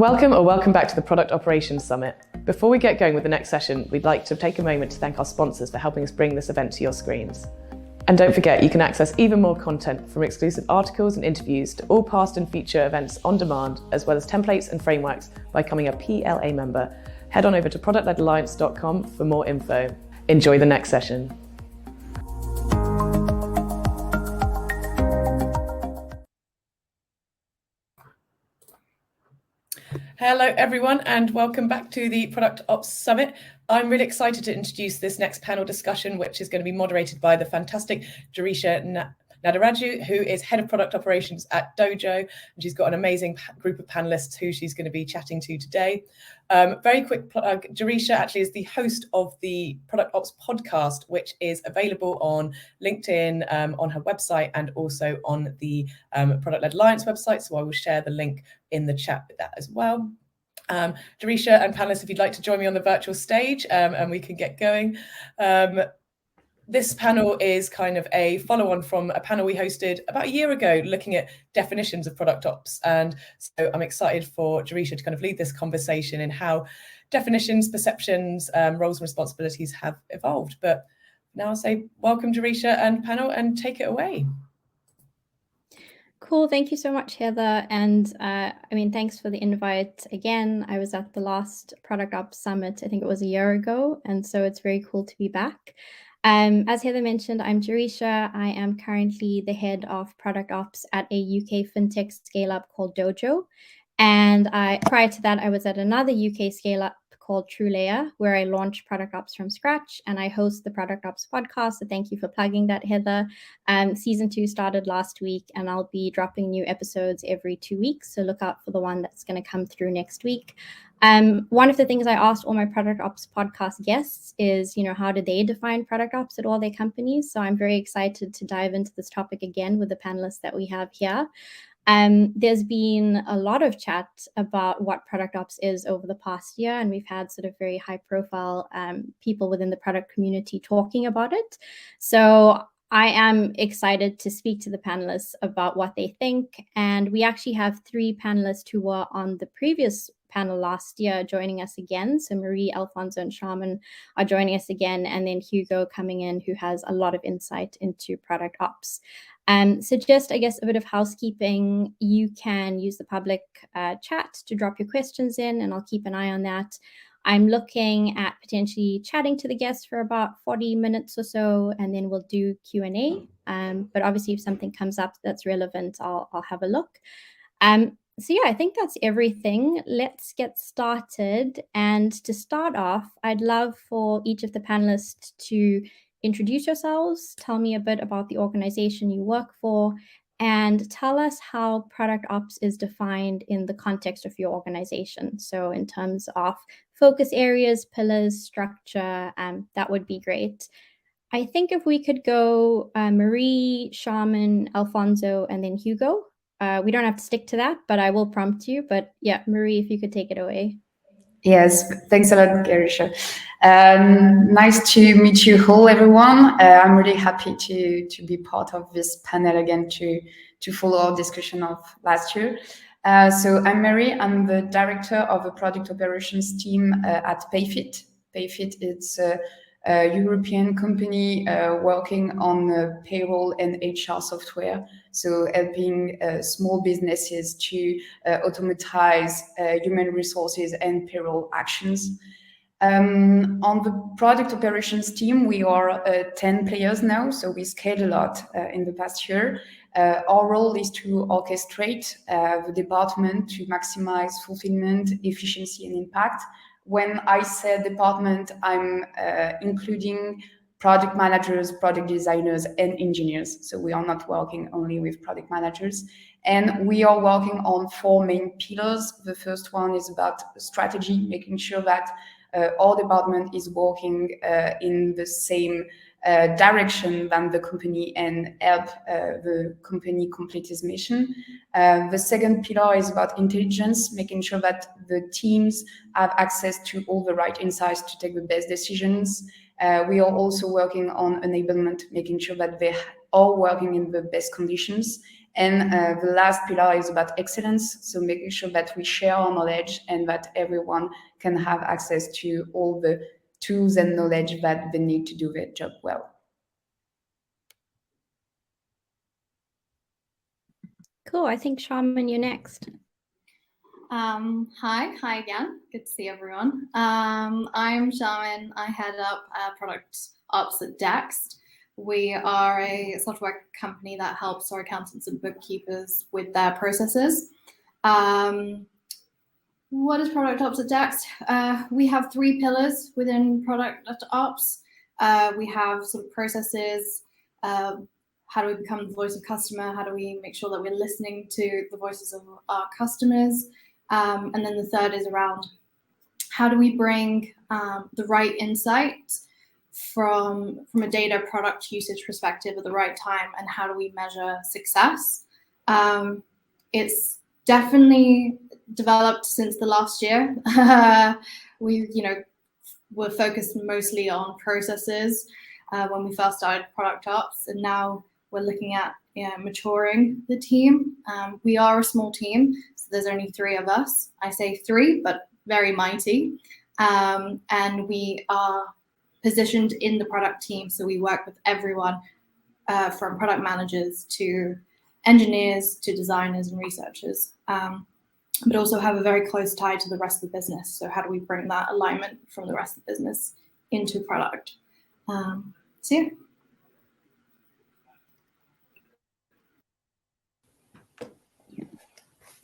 Welcome back to the Product Operations Summit. Before we get going with the next session, we'd like to take a moment to thank our sponsors for helping us bring this event to your screens. And don't forget, you can access even more content from exclusive articles and interviews to all past and future events on demand, as well as templates and frameworks by becoming a PLA member. Head on over to productledalliance.com for more info. Enjoy the next session. Hello everyone and welcome back to the Product Ops Summit. I'm really excited to introduce this next panel discussion, which is going to be moderated by the fantastic Jirisha Nadaraju, who is Head of Product Operations at Dojo, and she's got an amazing group of panelists who she's going to be chatting to today. Very quick plug, Jirisha actually is the host of the Product Ops podcast, which is available on LinkedIn, on her website, and also on the Product-Led Alliance website, so I will share the link in the chat with that as well. Jirisha and panelists, if you'd like to join me on the virtual stage and we can get going. This panel is kind of a follow-on from a panel we hosted about a year ago looking at definitions of product ops. And so I'm excited for Jirisha to kind of lead this conversation in how definitions, perceptions, roles and responsibilities have evolved. But now I'll say welcome Jirisha and panel and take it away. Cool. Thank you so much, Heather. And thanks for the invite again. I was at the last Product Ops Summit, I think it was a year ago. And so it's very cool to be back. As Heather mentioned, I'm Jirisha. I am currently the head of Product Ops at a UK fintech scale-up called Dojo. And prior to that, I was at another UK scale-up called TrueLayer, where I launched Product Ops from scratch, and I host the Product Ops podcast. So thank you for plugging that, Heather. Season 2 started last week, and I'll be dropping new episodes every 2 weeks. So look out for the one that's going to come through next week. One of the things I asked all my Product Ops podcast guests is, how do they define Product Ops at all their companies? So I'm very excited to dive into this topic again with the panelists that we have here. There's been a lot of chat about what Product Ops is over the past year, and we've had sort of very high profile people within the product community talking about it. So I am excited to speak to the panelists about what they think. And we actually have 3 panelists who were on the previous panel last year joining us again. So Marie, Alfonso, and Shaman are joining us again. And then Hugo coming in, who has a lot of insight into product ops. So just, I guess, a bit of housekeeping. You can use the public chat to drop your questions in, and I'll keep an eye on that. I'm looking at potentially chatting to the guests for about 40 minutes or so, and then we'll do Q&A. But obviously, if something comes up that's relevant, I'll have a look. So yeah, I think that's everything. Let's get started. And to start off, I'd love for each of the panelists to introduce yourselves, tell me a bit about the organization you work for, and tell us how product ops is defined in the context of your organization. So in terms of focus areas, pillars, structure, that would be great. I think if we could go Marie, Shaman, Alfonso, and then Hugo. We don't have to stick to that, but I will prompt you. But yeah, Marie, if you could take it away. Yes, thanks a lot, Jirisha. Nice to meet you all, everyone. I'm really happy to be part of this panel again to follow our discussion of last year. So I'm Mary. I'm the director of the product operations team at Payfit. Payfit is a European company working on payroll and HR software, so helping small businesses to automatize human resources and payroll actions. On the product operations team, we are 10 players now, so we scaled a lot in the past year. Our role is to orchestrate the department to maximize fulfillment, efficiency, and impact. When I say department, I'm including product managers, product designers, and engineers. So we are not working only with product managers. And we are working on 4 main pillars. The first one is about strategy, making sure that our department is working in the same direction than the company and help the company complete its mission. The second pillar is about intelligence, making sure that the teams have access to all the right insights to take the best decisions. We are also working on enablement, making sure that they are working in the best conditions. And the last pillar is about excellence, so making sure that we share our knowledge and that everyone can have access to all the tools and knowledge that they need to do their job well. Cool. I think Shaman, you're next. Hi again. Good to see everyone. I'm Shaman. I head up product ops at Dext. We are a software company that helps our accountants and bookkeepers with their processes. What is product ops at Dext? We have 3 pillars within product ops. We have sort of processes. How do we become the voice of customer? How do we make sure that we're listening to the voices of our customers? And then the third is around how do we bring the right insight from a data product usage perspective at the right time, and how do we measure success? It's definitely developed since the last year. We're focused mostly on processes when we first started product ops, and now we're looking at maturing the team. We are a small team, so there's only 3 of us. I say 3, but very mighty. And we are positioned in the product team, so we work with everyone from product managers to engineers to designers and researchers, but also have a very close tie to the rest of the business. So how do we bring that alignment from the rest of the business into product? So yeah.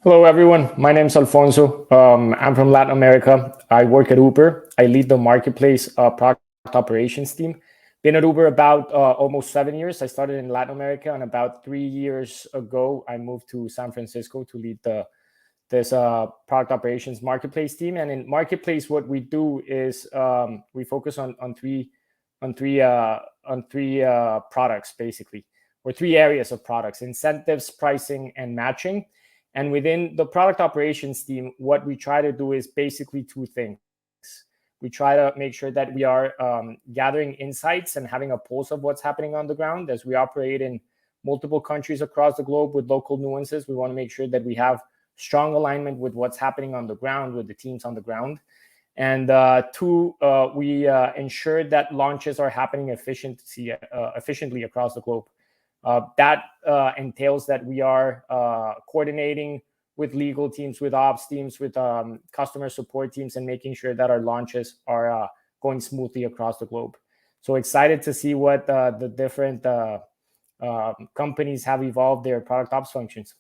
Hello, everyone. My name is Alfonso. I'm from Latin America. I work at Uber. I lead the marketplace product operations team. Been at Uber about almost 7 years. I started in Latin America, and about 3 years ago, I moved to San Francisco to lead this product operations marketplace team. And in marketplace, what we do is we focus on three products, basically, or 3 areas of products: incentives, pricing, and matching. And within the product operations team, what we try to do is basically 2 things. We try to make sure that we are gathering insights and having a pulse of what's happening on the ground. As we operate in multiple countries across the globe with local nuances, we want to make sure that we have strong alignment with what's happening on the ground, with the teams on the ground. And 2, we ensure that launches are happening efficiently across the globe. That entails that we are coordinating with legal teams, with ops teams, with customer support teams, and making sure that our launches are going smoothly across the globe. So excited to see what the different companies have evolved their product ops functions.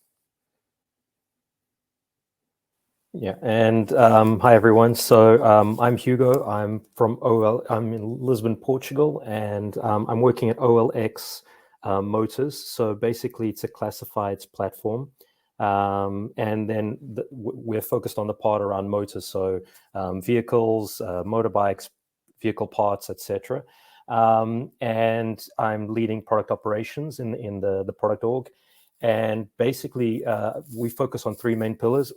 Yeah, and hi everyone. So I'm Hugo. I'm from OL. I'm in Lisbon, Portugal, and I'm working at OLX Motors. So basically, it's a classifieds platform, and then we're focused on the part around motors, so vehicles, motorbikes, vehicle parts, etc. And I'm leading product operations in the product org. And basically, we focus on 3 main pillars,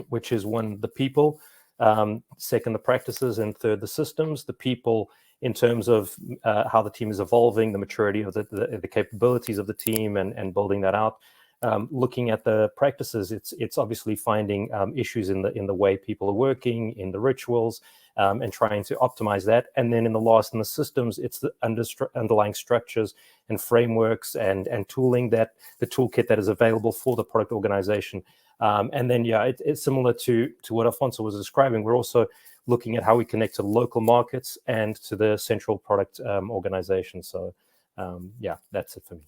which is 1, the people, 2nd, the practices, and 3rd, the systems. The people in terms of how the team is evolving, the maturity of the capabilities of the team, and building that out. Looking at the practices, it's obviously finding issues in the way people are working, in the rituals, and trying to optimize that. And then in the systems, it's the underlying structures and frameworks and tooling, that the toolkit that is available for the product organization. And then, yeah, it's similar to what Alfonso was describing. We're also looking at how we connect to local markets and to the central product organization. So, yeah, that's it for me.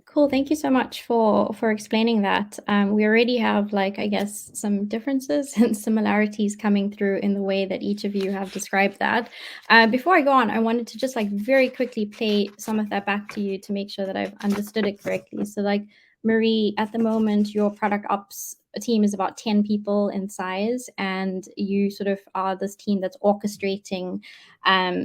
Cool. Thank you so much for explaining that. We already have, like, I guess, some differences and similarities coming through in the way that each of you have described that. Before I go on, I wanted to just very quickly play some of that back to you to make sure that I've understood it correctly. So Marie, at the moment, your product ops team is about 10 people in size, and you sort of are this team that's orchestrating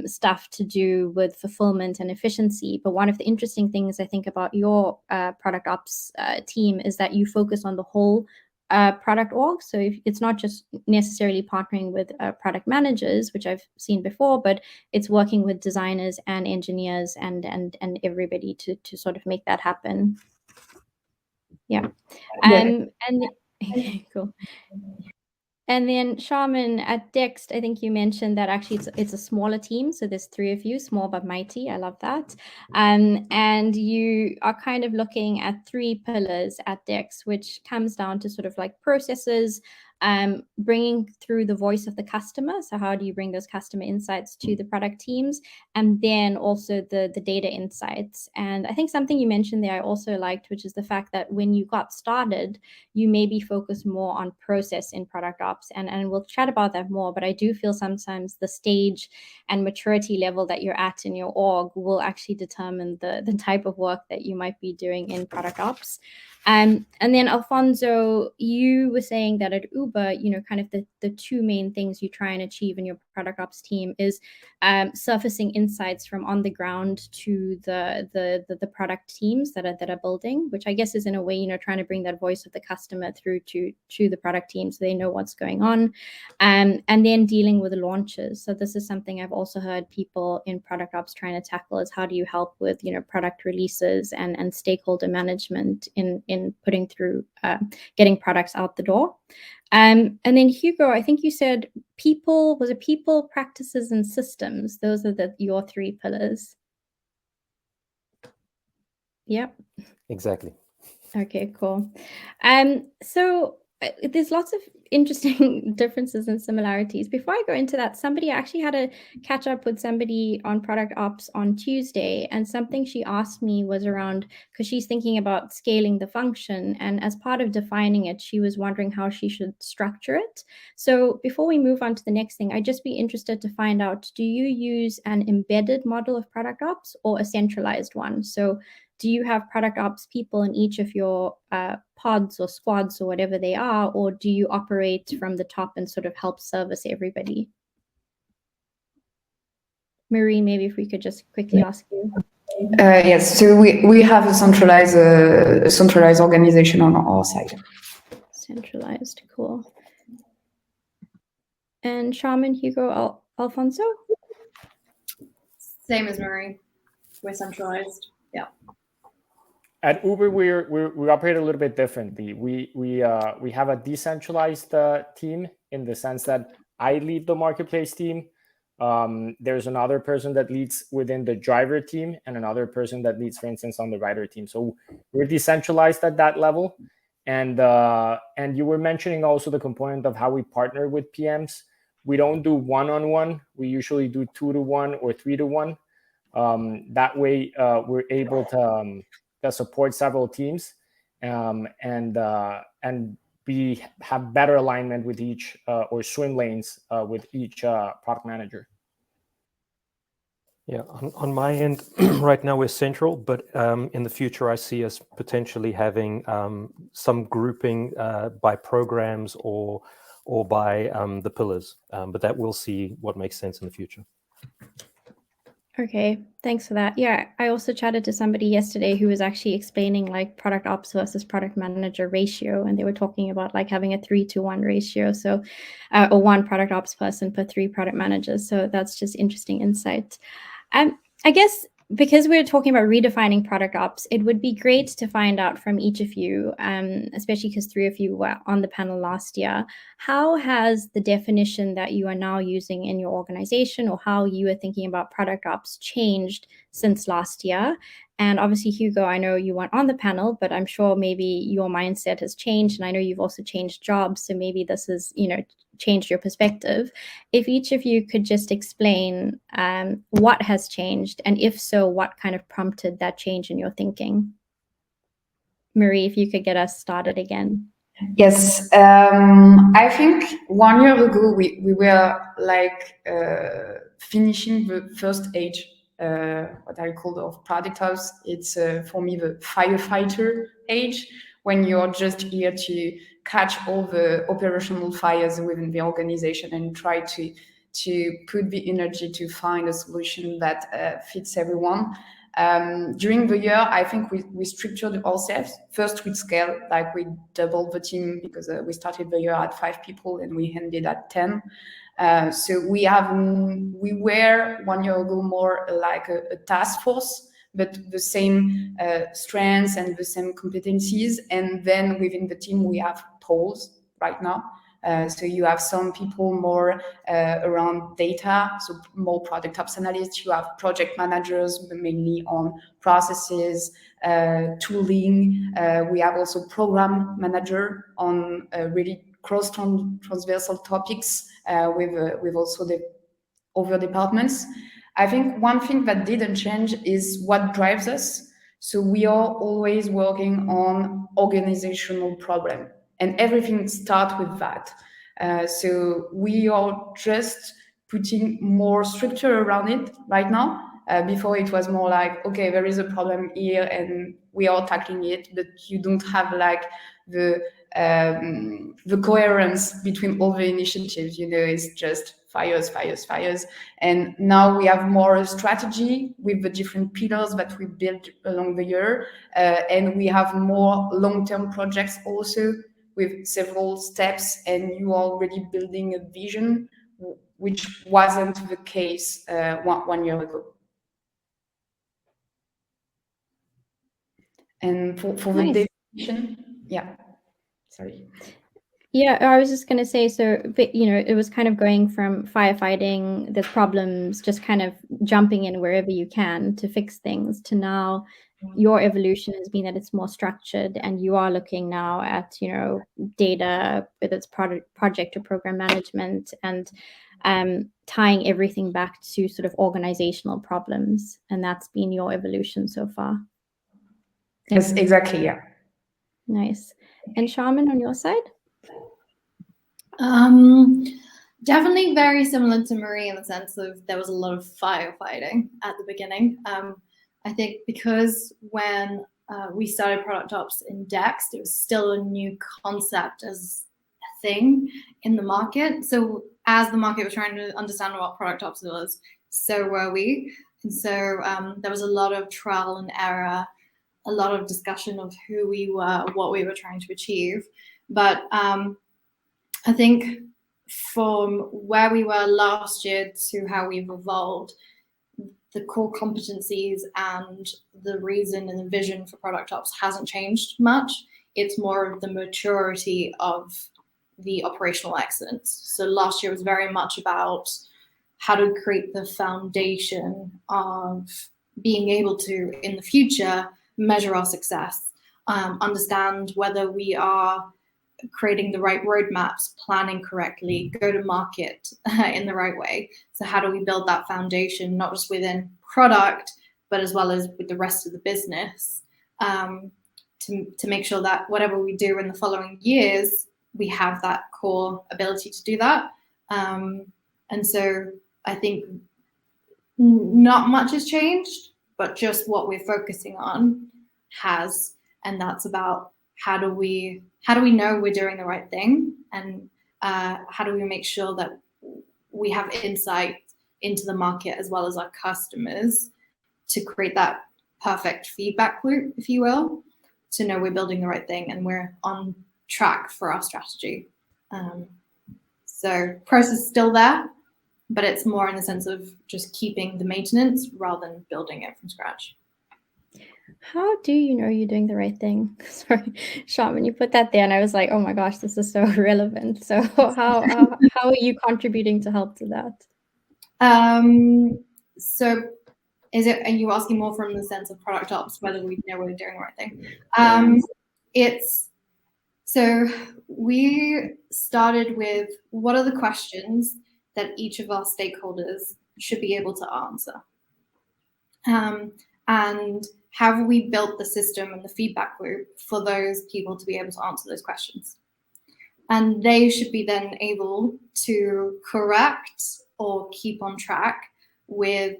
stuff to do with fulfillment and efficiency. But one of the interesting things I think about your product ops team is that you focus on the whole product org. So it's not just necessarily partnering with product managers, which I've seen before, but it's working with designers and engineers and everybody to sort of make that happen. Yeah. And cool. And then Shaman at Dext, I think you mentioned that actually it's a smaller team. So there's 3 of you, small but mighty. I love that. And you are kind of looking at 3 pillars at Dext, which comes down to sort of like processes, bringing through the voice of the customer. So how do you bring those customer insights to the product teams? And then also the data insights. And I think something you mentioned there I also liked, which is the fact that when you got started, you maybe focus more on process in product ops. And we'll chat about that more, but I do feel sometimes the stage and maturity level that you're at in your org will actually determine the type of work that you might be doing in product ops. And then Alfonso, you were saying that at Uber, you know, kind of the 2 main things you try and achieve in your product ops team is surfacing insights from on the ground to the product teams that are building, which I guess is in a way, you know, trying to bring that voice of the customer through to the product team so they know what's going on, and then dealing with the launches. So this is something I've also heard people in product ops trying to tackle is how do you help with, you know, product releases and stakeholder management in putting through getting products out the door. And then Hugo, I think you said people, practices, and systems. Those are your 3 pillars. Yep. Exactly. Okay, cool. So there's lots of interesting differences and similarities. Before I go into that, I actually had a catch up with somebody on product ops on Tuesday, and something she asked me was around, because she's thinking about scaling the function, and as part of defining it, she was wondering how she should structure it. So before we move on to the next thing, I'd just be interested to find out, do you use an embedded model of product ops or a centralized one? So do you have product ops people in each of your pods or squads or whatever they are, or do you operate from the top and sort of help service everybody? Marie, maybe if we could just quickly ask you. Yes, so we have a centralized organization on our side. Centralized, cool. And Shaman, Hugo, Alfonso? Same as Marie. We're centralized. Yeah. At Uber, we operate a little bit differently. We have a decentralized team in the sense that I lead the marketplace team. There's another person that leads within the driver team and another person that leads, for instance, on the rider team. So we're decentralized at that level. And you were mentioning also the component of how we partner with PMs. We don't do one-on-one. We usually do 2-to-1 or 3-to-1. That way, we're able to support several teams, and we have better alignment with each or swim lanes with each product manager. Yeah, on my end, right now we're central, but in the future I see us potentially having some grouping by programs or by the pillars, but that we'll see what makes sense in the future. Okay, thanks for that. Yeah, I also chatted to somebody yesterday who was actually explaining like product ops versus product manager ratio, and they were talking about like having a 3-to-1 ratio, so or 1 product ops person per 3 product managers. So that's just interesting insight. I guess because we're talking about redefining product ops, it would be great to find out from each of you, especially because 3 of you were on the panel last year, how has the definition that you are now using in your organization, or how you are thinking about product ops, changed since last year? And obviously, Hugo, I know you weren't on the panel, but I'm sure maybe your mindset has changed, and I know you've also changed jobs, so maybe this has, you know, changed your perspective. If each of you could just explain what has changed, and if so, what kind of prompted that change in your thinking. Marie, if you could get us started again. Yes, I think 1 year ago we were like finishing the first age, what I call of product ops. It's for me the firefighter age, when you're just here to catch all the operational fires within the organization and try to put the energy to find a solution that fits everyone. During the year, I think we structured ourselves first with scale, like we doubled the team because we started the year at 5 people and we ended at 10. So we were 1 year ago more like a task force, but the same strengths and the same competencies. And then within the team, we have poles right now. So you have some people more around data, so more product ops analysts. You have project managers, mainly on processes, tooling. We have also program manager on really cross-transversal topics with also the other departments. I think one thing that didn't change is what drives us. So we are always working on organizational problem, and everything starts with that. So we are just putting more structure around it right now. Before it was more like, okay, there is a problem here and we are tackling it, but you don't have like the coherence between all the initiatives. It's just fires. And now we have more a strategy with the different pillars that we built along the year, and we have more long-term projects also with several steps, and you are already building a vision, which wasn't the case 1 year ago. And for the definition, yeah, sorry. Yeah, I was just going to say, so, it was kind of going from firefighting the problems, just kind of jumping in wherever you can to fix things, to now your evolution has been that it's more structured, and you are looking now at, data, whether it's project or program management, and tying everything back to sort of organizational problems. And that's been your evolution so far. Yes, exactly, yeah. Nice. And Charmin, on your side? Definitely very similar to Marie in the sense of there was a lot of firefighting at the beginning. I think because when we started Product Ops in Dext, it was still a new concept as a thing in the market. So as the market was trying to understand what Product Ops was, so were we. And so there was a lot of trial and error, a lot of discussion of who we were, what we were trying to achieve. But I think from where we were last year to how we've evolved, the core competencies and the reason and the vision for Product Ops hasn't changed much. It's more of the maturity of the operational excellence. So last year was very much about how to create the foundation of being able to, in the future, measure our success, understand whether we are creating the right roadmaps, planning correctly, go to market in the right way. So how do we build that foundation, not just within product, but as well as with the rest of the business, to make sure that whatever we do in the following years, we have that core ability to do that. And so I think not much has changed, but just what we're focusing on has, and that's about how do we know we're doing the right thing, and how do we make sure that we have insight into the market as well as our customers to create that perfect feedback loop, if you will, to know we're building the right thing and we're on track for our strategy. So process is still there, but it's more in the sense of just keeping the maintenance rather than building it from scratch. How do you know you're doing the right thing? Sorry, Charmin, you put that there and I was like, oh my gosh, this is so relevant. So how are you contributing to help to that? So are you asking more from the sense of Product Ops, whether we know we're doing the right thing? So we started with what are the questions that each of our stakeholders should be able to answer? And have we built the system and the feedback loop for those people to be able to answer those questions? And they should be then able to correct or keep on track with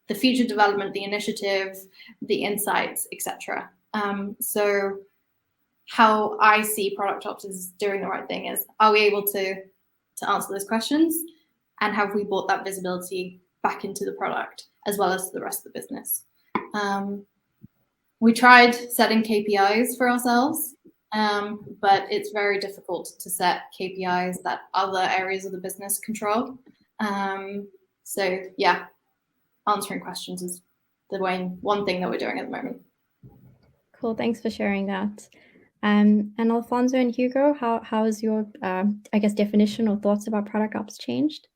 the future development, the initiative, the insights, etc. So how I see Product Ops as doing the right thing is, are we able to answer those questions? And have we brought that visibility back into the product as well as the rest of the business? We tried setting KPIs for ourselves, but it's very difficult to set KPIs that other areas of the business control. So yeah, answering questions is the one thing that we're doing at the moment. Cool, thanks for sharing that. And Alfonso and Hugo, how has your, I guess, definition or thoughts about product ops changed?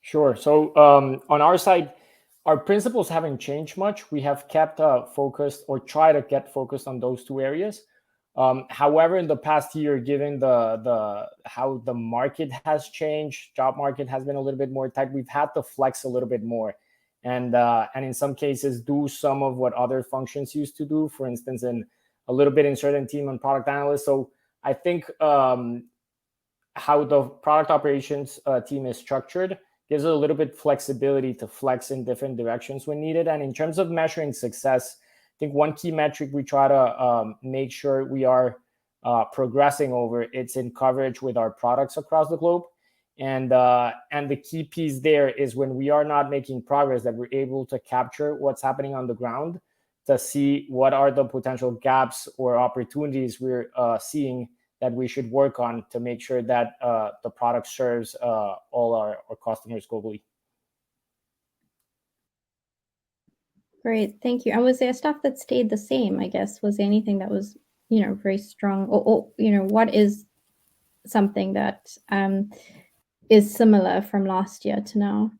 Sure. So on our side, our principles haven't changed much. We have kept focused or try to get focused on those two areas. However, in the past year, given how the market has changed, job market has been a little bit more tight, we've had to flex a little bit more, and in some cases do some of what other functions used to do. For instance, in a little bit in certain team on product analysts. So I think how the product operations team is structured gives it a little bit flexibility to flex in different directions when needed. And in terms of measuring success, I think one key metric we try to make sure we are progressing over, it's in coverage with our products across the globe. And the key piece there is when we are not making progress, that we're able to capture what's happening on the ground to see what are the potential gaps or opportunities we're seeing that we should work on to make sure that the product serves all our customers globally. Great, thank you. And was there stuff that stayed the same, I guess? Was there anything that was, very strong? Or what is something that is similar from last year to now?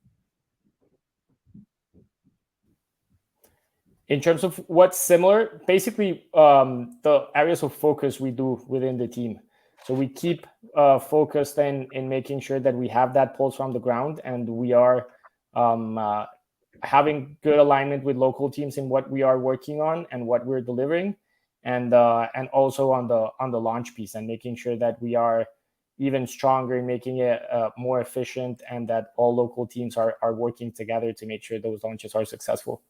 In terms of what's similar, basically the areas of focus we do within the team. So we keep focused in making sure that we have that pulse on the ground, and we are having good alignment with local teams in what we are working on and what we're delivering, and also on the launch piece, and making sure that we are even stronger in making it more efficient, and that all local teams are working together to make sure those launches are successful.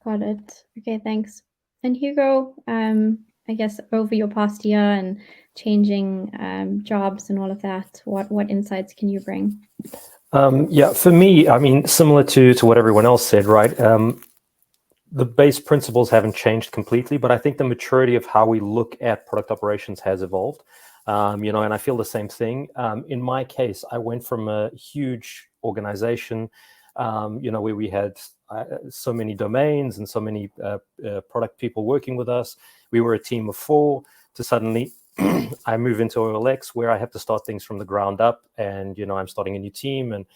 Got it. Okay, thanks. And Hugo, I guess over your past year and changing jobs and all of that, what insights can you bring? Yeah, for me, I mean, similar to what everyone else said, right? The base principles haven't changed completely, but I think the maturity of how we look at product operations has evolved. And I feel the same thing. In my case, I went from a huge organization, where we had so many domains and so many product people working with us. We were a team of 4 to suddenly I move into OLX, where I have to start things from the ground up, and I'm starting a new team, and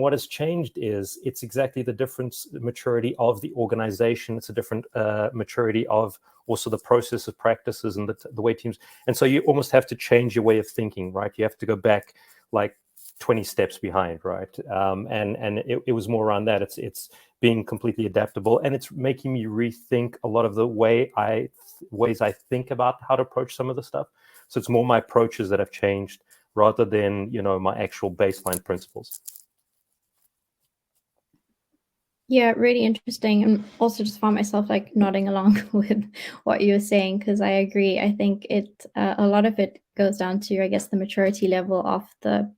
what has changed is it's exactly the difference, the maturity of the organization. It's a different maturity of also the process of practices and the way teams. And so you almost have to change your way of thinking, right? You have to go back like 20 steps behind, right? And it was more around that. It's being completely adaptable, and it's making me rethink a lot of the ways I think about how to approach some of the stuff. So it's more my approaches that have changed rather than my actual baseline principles. Yeah, really interesting. And also just found myself like nodding along with what you were saying, because I agree. I think a lot of it goes down to, I guess, the maturity level of the,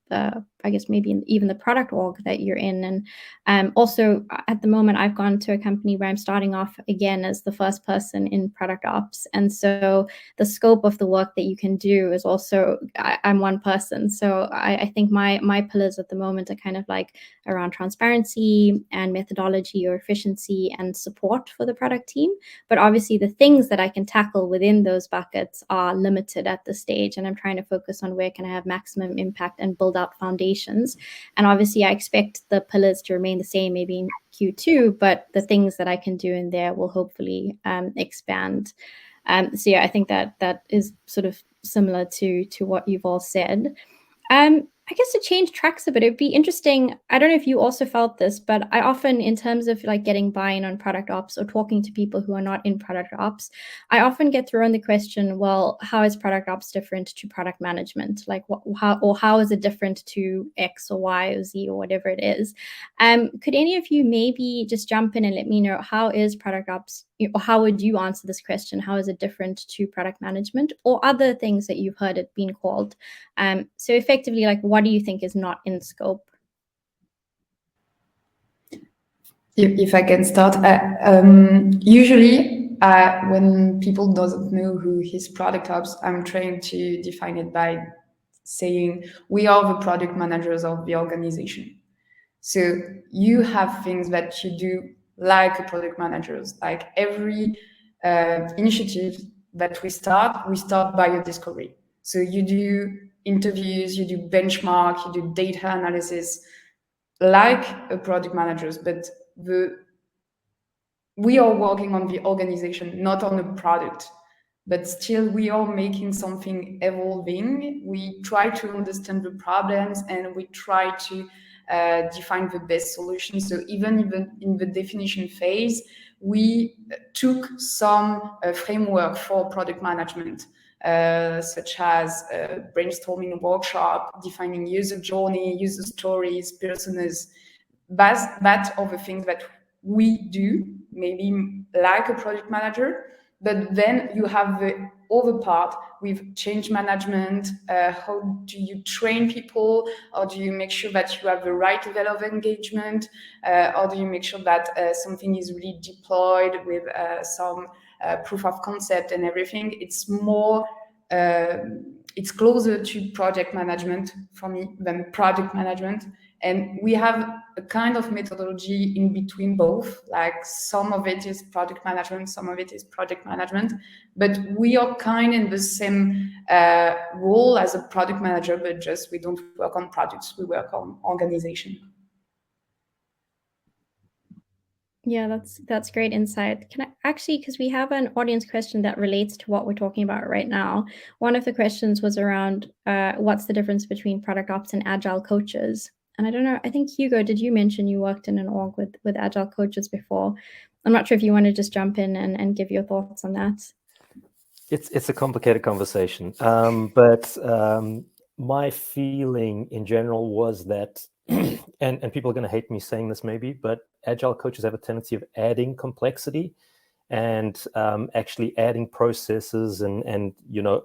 I guess maybe even the product org that you're in. And also at the moment, I've gone to a company where I'm starting off again as the first person in product ops. And so the scope of the work that you can do is also, I'm one person. So I think my pillars at the moment are kind of like around transparency and methodology or efficiency and support for the product team. But obviously the things that I can tackle within those buckets are limited at this stage. And I'm trying to focus on where can I have maximum impact and build up foundations. And obviously I expect the pillars to remain the same maybe in Q2, but the things that I can do in there will hopefully expand. So yeah, I think that is sort of similar to what you've all said. I guess to change tracks a bit, it'd be interesting. I don't know if you also felt this, but I often, in terms of like getting buy-in on product ops or talking to people who are not in product ops, I often get thrown the question, well, how is product ops different to product management? Like how is it different to X or Y or Z or whatever it is? Could any of you maybe just jump in and let me know, how is product ops, or how would you answer this question? How is it different to product management or other things that you've heard it being called? So effectively, like, what do you think is not in scope? If I can start, usually when people doesn't know who is product ops, I'm trying to define it by saying we are the product managers of the organization. So you have things that you do like a product managers, like every initiative that we start by a discovery. So you do interviews, you do benchmark, you do data analysis, like a product managers, but we are working on the organization, not on a product, but still we are making something evolving. We try to understand the problems and we try to define the best solution. So even in the definition phase, we took some framework for product management, such as brainstorming workshop, defining user journey, user stories, personas. That are the things that we do, maybe like a project manager, but then you have the other part with change management. How do you train people? How do you make sure that you have the right level of engagement? How do you make sure that something is really deployed with some proof of concept and everything? It's more, it's closer to project management for me than product management. And we have a kind of methodology in between both, like some of it is product management, some of it is project management, but we are kind in the same role as a product manager, but just we don't work on products, we work on organization. Yeah, that's great insight. Can I actually, because we have an audience question that relates to what we're talking about right now. One of the questions was around what's the difference between product ops and agile coaches? And I don't know, I think Hugo, did you mention you worked in an org with agile coaches before? I'm not sure if you want to just jump in and give your thoughts on that. It's a complicated conversation, but my feeling in general was that, and people are going to hate me saying this maybe, but agile coaches have a tendency of adding complexity and actually adding processes and you know,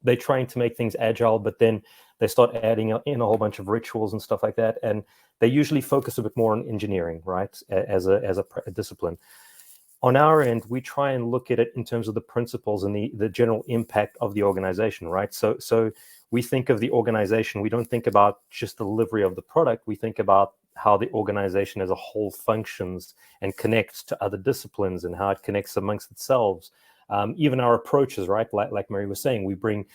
they're trying to make things agile, but then they start adding in a whole bunch of rituals and stuff like that. And they usually focus a bit more on engineering, right, as a discipline. On our end, we try and look at it in terms of the principles and the general impact of the organization, right? So we think of the organization, we don't think about just the delivery of the product, we think about how the organization as a whole functions and connects to other disciplines and how it connects amongst itself. Even our approaches, right? Like Mary was saying, we bring,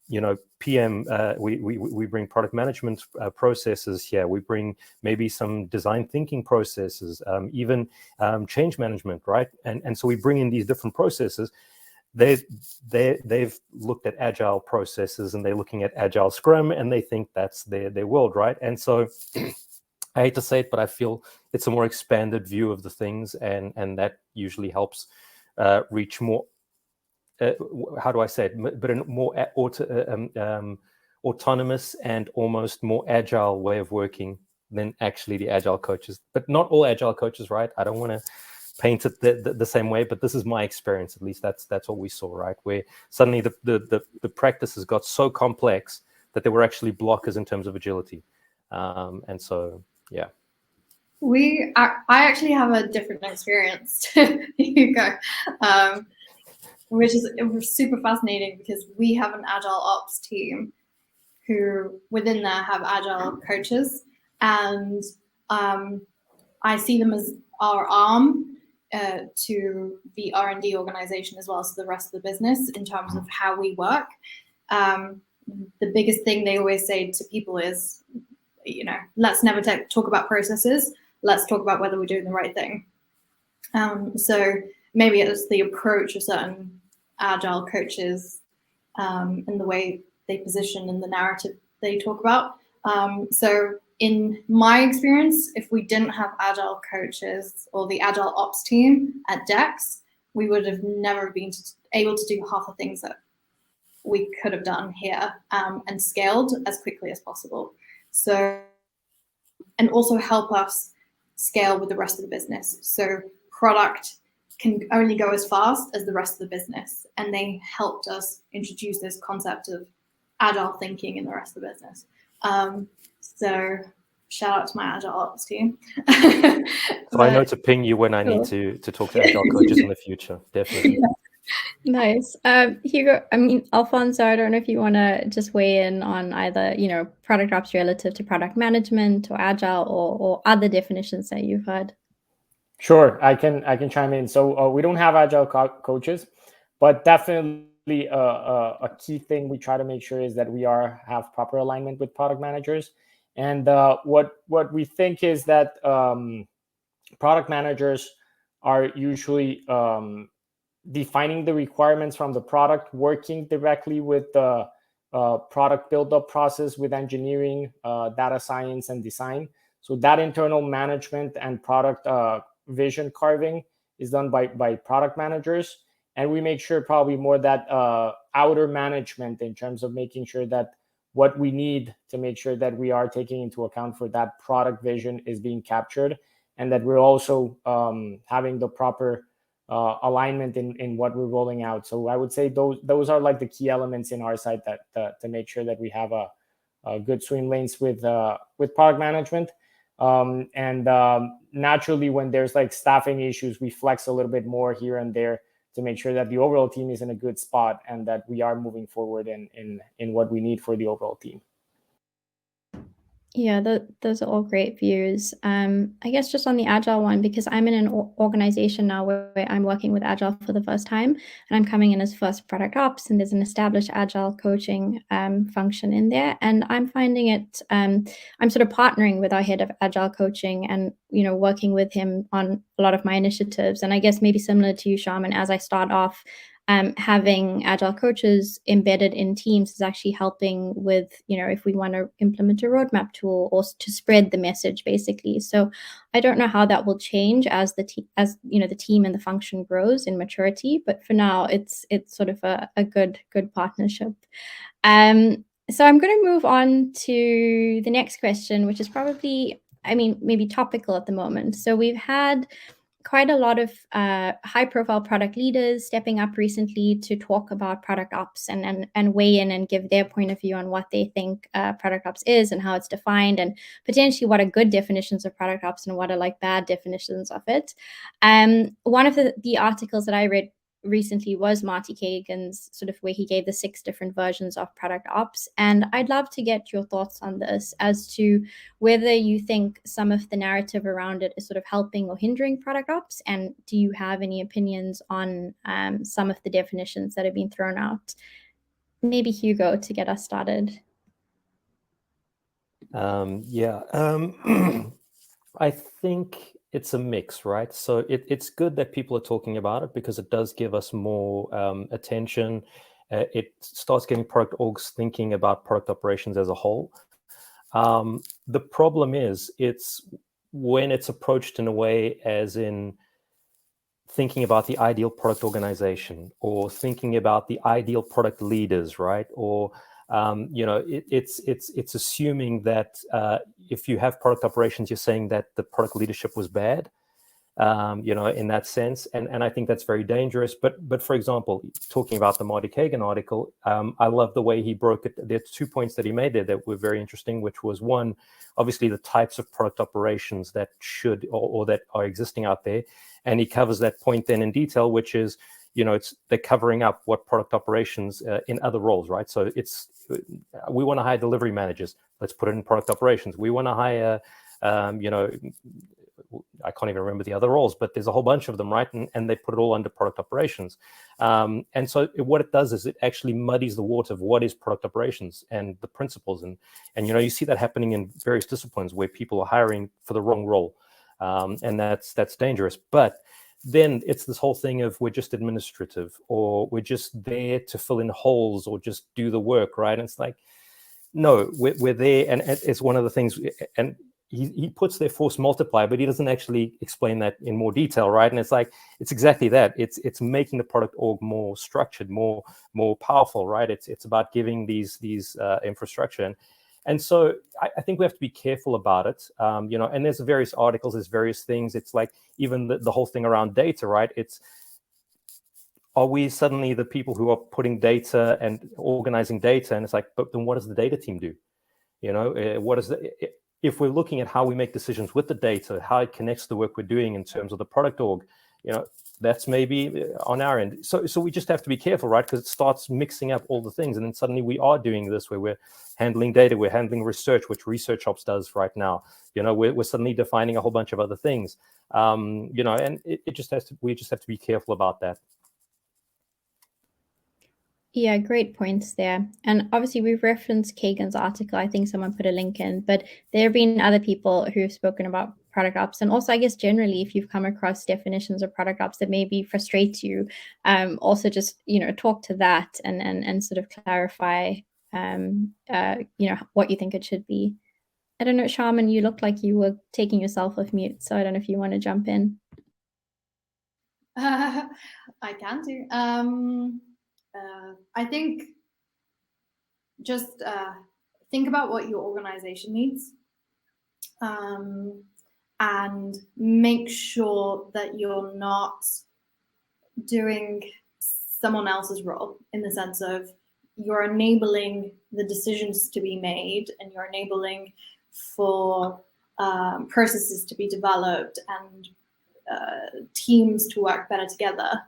you know, PM, we bring product management processes here. We bring maybe some design thinking processes, even change management, right? And so we bring in these different processes. They've looked at agile processes and they're looking at agile Scrum and they think that's their world, right? And so I hate to say it, but I feel it's a more expanded view of the things, and that usually helps reach more. How do I say it? But a more autonomous and almost more agile way of working than actually the agile coaches. But not all agile coaches, right? I don't want to paint it the same way, but this is my experience. At least that's what we saw, right? Where suddenly the practices got so complex that there were actually blockers in terms of agility, and so yeah. I actually have a different experience to Hugo. Which is super fascinating because we have an agile ops team who within there have agile coaches, and I see them as our arm to the R&D organization as well as the rest of the business in terms of how we work. The biggest thing they always say to people is, you know, let's never talk about processes. Let's talk about whether we're doing the right thing. So maybe it's the approach of certain agile coaches and the way they position and the narrative they talk about. So in my experience, if we didn't have agile coaches or the agile ops team at DEX, we would have never been able to do half the things that we could have done here and scaled as quickly as possible. So, and also help us scale with the rest of the business. So product can only go as fast as the rest of the business. And they helped us introduce this concept of agile thinking in the rest of the business. So shout out to my Agile Ops team. So I know to ping you when I need to talk to Agile coaches in the future, definitely. Nice. Hugo, I mean, Alfonso, I don't know if you want to just weigh in on either, product ops relative to product management or Agile or other definitions that you've heard. Sure, I can chime in. So we don't have Agile coaches, but definitely a key thing we try to make sure is that we have proper alignment with product managers. And what we think is that product managers are usually defining the requirements from the product, working directly with the product build-up process with engineering, data science, and design. So that internal management and product vision carving is done by product managers. And we make sure probably more that outer management in terms of making sure that what we need to make sure that we are taking into account for that product vision is being captured, and that we're also having the proper alignment in what we're rolling out. So I would say those are like the key elements in our side that to make sure that we have a good swim lanes with product management. Naturally, when there's like staffing issues, we flex a little bit more here and there to make sure that the overall team is in a good spot and that we are moving forward in what we need for the overall team. Yeah, those are all great views. I guess just on the Agile one, because I'm in an organization now where I'm working with Agile for the first time, and I'm coming in as first product ops, and there's an established Agile coaching function in there. And I'm finding it, I'm sort of partnering with our head of Agile coaching and, working with him on a lot of my initiatives. And I guess maybe similar to you, Shaman, as I start off, having Agile coaches embedded in teams is actually helping with, if we want to implement a roadmap tool or to spread the message, basically. So I don't know how that will change as the team and the function grows in maturity. But for now, it's sort of a good partnership. So I'm going to move on to the next question, which is probably, maybe topical at the moment. So we've had quite a lot of high-profile product leaders stepping up recently to talk about product ops and weigh in and give their point of view on what they think product ops is and how it's defined, and potentially what are good definitions of product ops and what are like bad definitions of it. One of the articles that I read recently was Marty Kagan's, sort of where he gave the 6 different versions of product ops. And I'd love to get your thoughts on this as to whether you think some of the narrative around it is sort of helping or hindering product ops. And do you have any opinions on some of the definitions that have been thrown out? Maybe Hugo, to get us started. I think it's a mix, right? So it's good that people are talking about it because it does give us more attention. It starts getting product orgs thinking about product operations as a whole. The problem is it's when it's approached in a way as in thinking about the ideal product organization or thinking about the ideal product leaders, right? Or it's assuming that if you have product operations, you're saying that the product leadership was bad, in that sense. And I think that's very dangerous. But for example, talking about the Marty Kagan article, I love the way he broke it. There's 2 points that he made there that were very interesting, which was one, obviously the types of product operations that should or that are existing out there. And he covers that point then in detail, which is, they're covering up what product operations in other roles, right? So we want to hire delivery managers. Let's put it in product operations. We want to hire, I can't even remember the other roles, but there's a whole bunch of them, right? And they put it all under product operations. And so what it does is it actually muddies the water of what is product operations and the principles. And you see that happening in various disciplines where people are hiring for the wrong role. And that's dangerous. But then it's this whole thing of we're just administrative or we're just there to fill in holes or just do the work, right? And it's like, no, we're there. And it's one of the things, and he puts their force multiplier, but he doesn't actually explain that in more detail, right? And it's like, it's exactly that. It's making the product org more structured, more powerful, right? It's about giving these infrastructure. And so I think we have to be careful about it, and there's various articles, there's various things. It's like even the whole thing around data, right? Are we suddenly the people who are putting data and organizing data? And it's like, but then what does the data team do? What is if we're looking at how we make decisions with the data, how it connects to the work we're doing in terms of the product org, that's maybe on our end. So we just have to be careful, right? Because it starts mixing up all the things, and then suddenly we are doing this where we're handling data, we're handling research, which Research Ops does right now. We're suddenly defining a whole bunch of other things. And we just have to be careful about that. Yeah, great points there. And obviously we've referenced Kagan's article. I think someone put a link in, but there have been other people who've spoken about product ops. And also, I guess, generally, if you've come across definitions of product ops that maybe frustrate you, also just, talk to that and sort of clarify, what you think it should be. I don't know, Shaman, you looked like you were taking yourself off mute. So I don't know if you want to jump in. I can do. I think just think about what your organization needs, and make sure that you're not doing someone else's role, in the sense of you're enabling the decisions to be made, and you're enabling for processes to be developed and teams to work better together.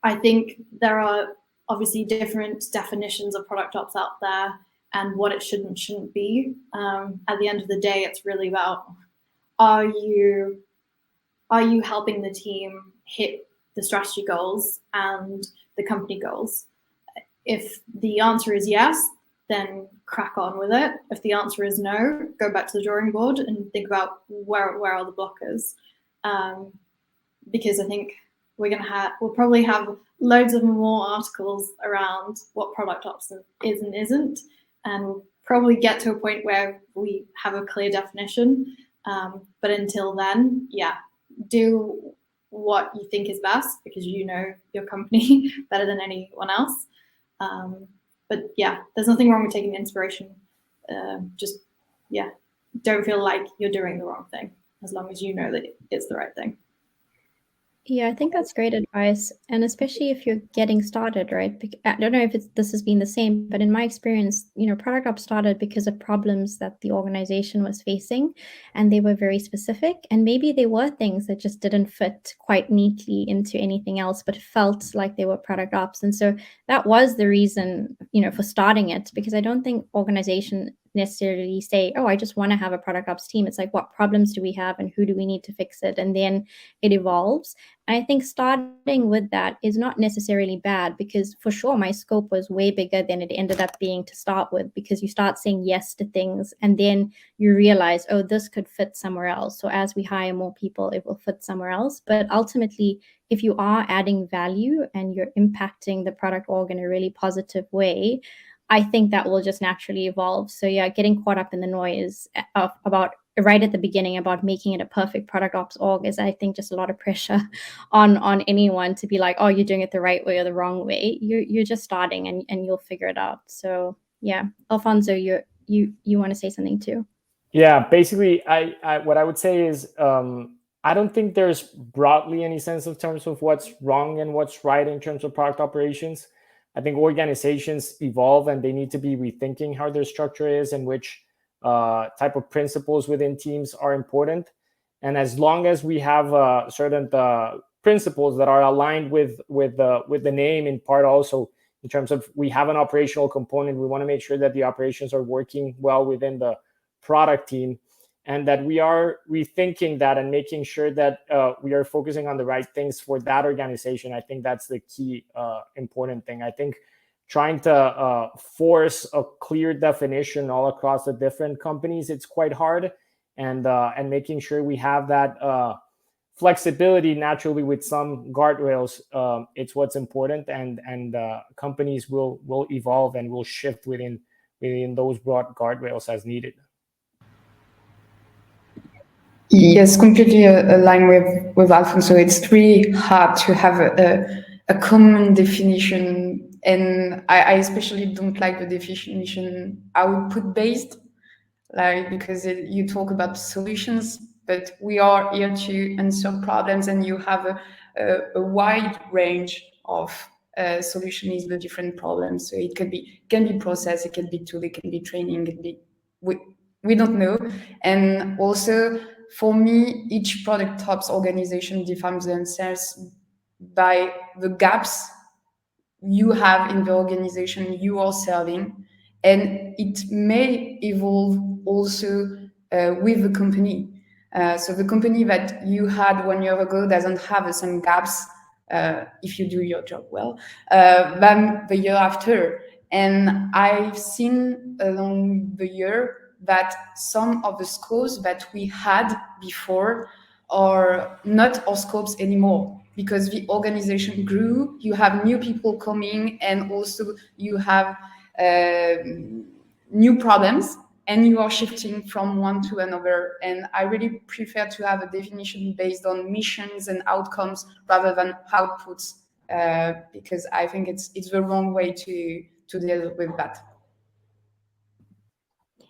I think there are obviously different definitions of product ops out there and what it should and shouldn't be. At the end of the day, it's really about, are you helping the team hit the strategy goals and the company goals? If the answer is yes, then crack on with it. If the answer is no, go back to the drawing board and think about where are the blockers. Because I think we'll probably have loads of more articles around what product ops is and isn't, and we'll probably get to a point where we have a clear definition. But until then, do what you think is best, because you know your company better than anyone else. But there's nothing wrong with taking inspiration. Don't feel like you're doing the wrong thing, as long as you know that it's the right thing. Yeah, I think that's great advice. And especially if you're getting started, right? I don't know if this has been the same, but in my experience, product ops started because of problems that the organization was facing, and they were very specific. And maybe they were things that just didn't fit quite neatly into anything else, but felt like they were product ops. And so that was the reason, for starting it, because I don't think organization necessarily say, oh, I just want to have a product ops team. It's like, what problems do we have and who do we need to fix it? And then it evolves. And I think starting with that is not necessarily bad, because for sure my scope was way bigger than it ended up being to start with, because you start saying yes to things and then you realize, oh, this could fit somewhere else. So as we hire more people, it will fit somewhere else. But ultimately, if you are adding value and you're impacting the product org in a really positive way, I think that will just naturally evolve. So getting caught up in the noise about right at the beginning about making it a perfect product ops org is, I think, just a lot of pressure on anyone to be like, oh, you're doing it the right way or the wrong way. You're just starting and you'll figure it out. So Alfonso, you want to say something too? Yeah, basically, I what I would say is, I don't think there's broadly any sense of terms of what's wrong and what's right in terms of product operations. I think organizations evolve and they need to be rethinking how their structure is and which type of principles within teams are important. And as long as we have certain principles that are aligned with the name, in part also in terms of we have an operational component, we want to make sure that the operations are working well within the product team, and that we are rethinking that and making sure that we are focusing on the right things for that organization. I think that's the key important thing. I think trying to force a clear definition all across the different companies, it's quite hard, and making sure we have that flexibility naturally with some guardrails, it's what's important, and companies will evolve and will shift within those broad guardrails as needed. Yes, completely aligned with Alfonso. It's really hard to have a common definition, and I especially don't like the definition output based, because you talk about solutions, but we are here to answer problems, and you have a wide range of solutions to different problems. So it can be process, it can be tool, it can be training, it can be we don't know. And also, for me, each product ops organization defines themselves by the gaps you have in the organization you are serving, and it may evolve also with the company. So the company that you had 1 year ago doesn't have the same gaps, if you do your job well, than the year after. And I've seen along the year that some of the scopes that we had before are not our scopes anymore, because the organization grew, you have new people coming, and also you have new problems, and you are shifting from one to another. And I really prefer to have a definition based on missions and outcomes rather than outputs, because I think it's the wrong way to deal with that.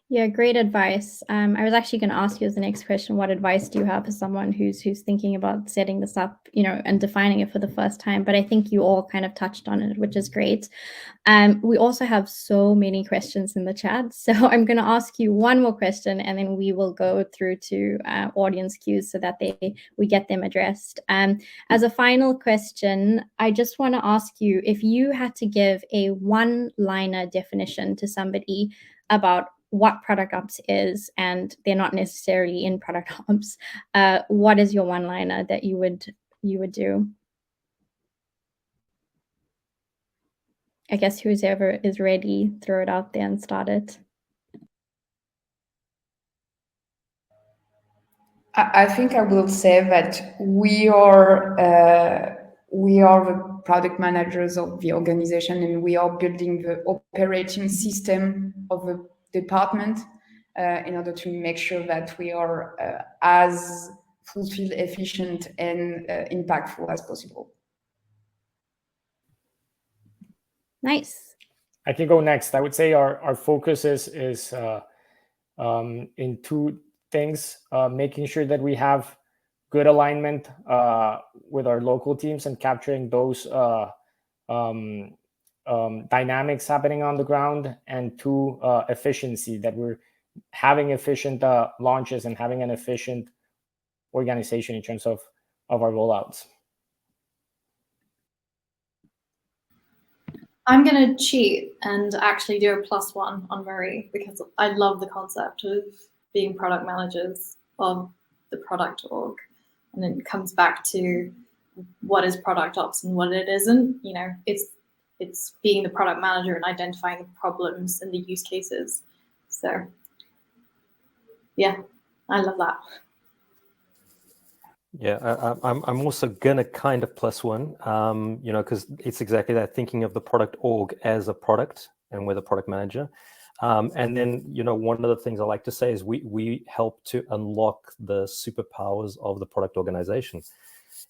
Yeah, great advice. I was actually going to ask you as the next question, what advice do you have for someone who's thinking about setting this up, and defining it for the first time? But I think you all kind of touched on it, which is great. We also have so many questions in the chat, so I'm going to ask you one more question, and then we will go through to audience cues so that we get them addressed. As a final question, I just want to ask you, if you had to give a one-liner definition to somebody about what product ops is, and they're not necessarily in product ops, what is your one-liner that you would do? I guess whoever is ready, throw it out there and start it. I think I will say that we are the product managers of the organization, and we are building the operating system of the department in order to make sure that we are as fulfilled, efficient, and impactful as possible. Nice. I can go next. I would say our focus is in two things: making sure that we have good alignment with our local teams and capturing those dynamics happening on the ground, and two, efficiency, that we're having efficient launches and having an efficient organization in terms of our rollouts. I'm going to cheat and actually do a +1 on Marie, because I love the concept of being product managers of the product org. And it comes back to what is product ops and what it isn't. It's being the product manager and identifying the problems and the use cases. So yeah, I love that. Yeah, I'm also gonna kind of +1, because it's exactly that, thinking of the product org as a product, and we're the product manager. And then, one of the things I like to say is we help to unlock the superpowers of the product organization.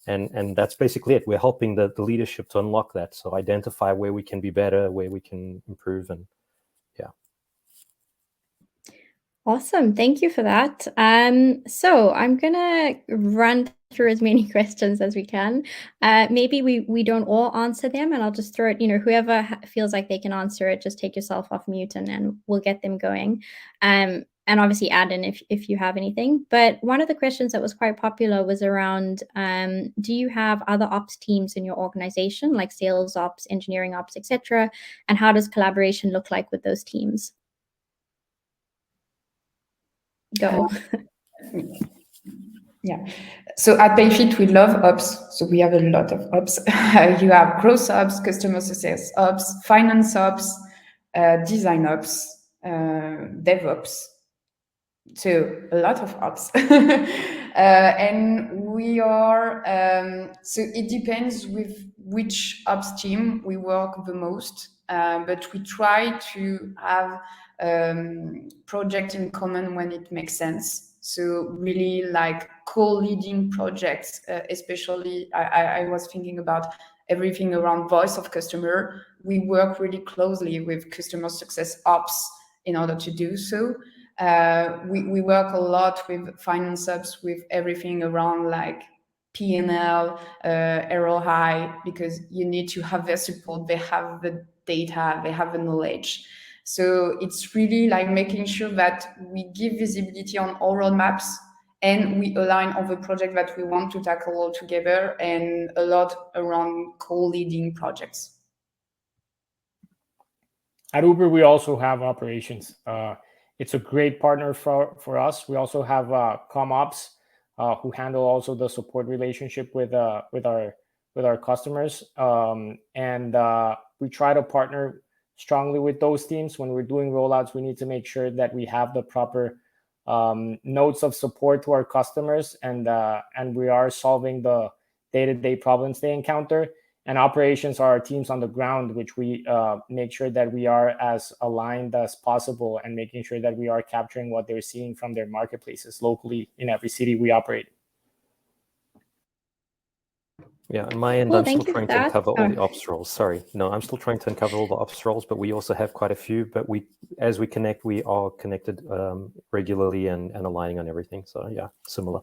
And that's basically it. We're helping the leadership to unlock that. So identify where we can be better, where we can improve, and yeah. Awesome. Thank you for that. So I'm going to run through as many questions as we can. Maybe we don't all answer them, and I'll just throw it, whoever feels like they can answer it, just take yourself off mute, and we'll get them going. And obviously add in if you have anything. But one of the questions that was quite popular was around, do you have other ops teams in your organization, like sales ops, engineering ops, etc.? And how does collaboration look like with those teams? Go. Yeah. So at Payfit, we love ops. So we have a lot of ops. You have growth ops, customer success ops, finance ops, design ops, DevOps. So a lot of ops. And we are, so it depends with which ops team we work the most, but we try to have project in common when it makes sense. So really like co-leading projects, especially I was thinking about everything around voice of customer. We work really closely with customer success ops in order to do so. We work a lot with finance ops, with everything around like P&L, ROI, because you need to have their support. They have the data, they have the knowledge. So it's really like making sure that we give visibility on all roadmaps and we align on the project that we want to tackle all together, and a lot around co-leading projects. At Uber, we also have operations. It's a great partner for us. We also have ComOps, who handle also the support relationship with our customers, and we try to partner strongly with those teams. When we're doing rollouts, we need to make sure that we have the proper notes of support to our customers, and we are solving the day-to-day problems they encounter. And operations are our teams on the ground, which we make sure that we are as aligned as possible, and making sure that we are capturing what they're seeing from their marketplaces locally in every city we operate. Yeah, on my end, Cool, I'm still thank you for trying to that. uncover all the ops roles. Sorry, no, I'm still trying to uncover all the ops roles, but we also have quite a few. But as we connect, we are connected regularly and aligning on everything. So yeah, similar.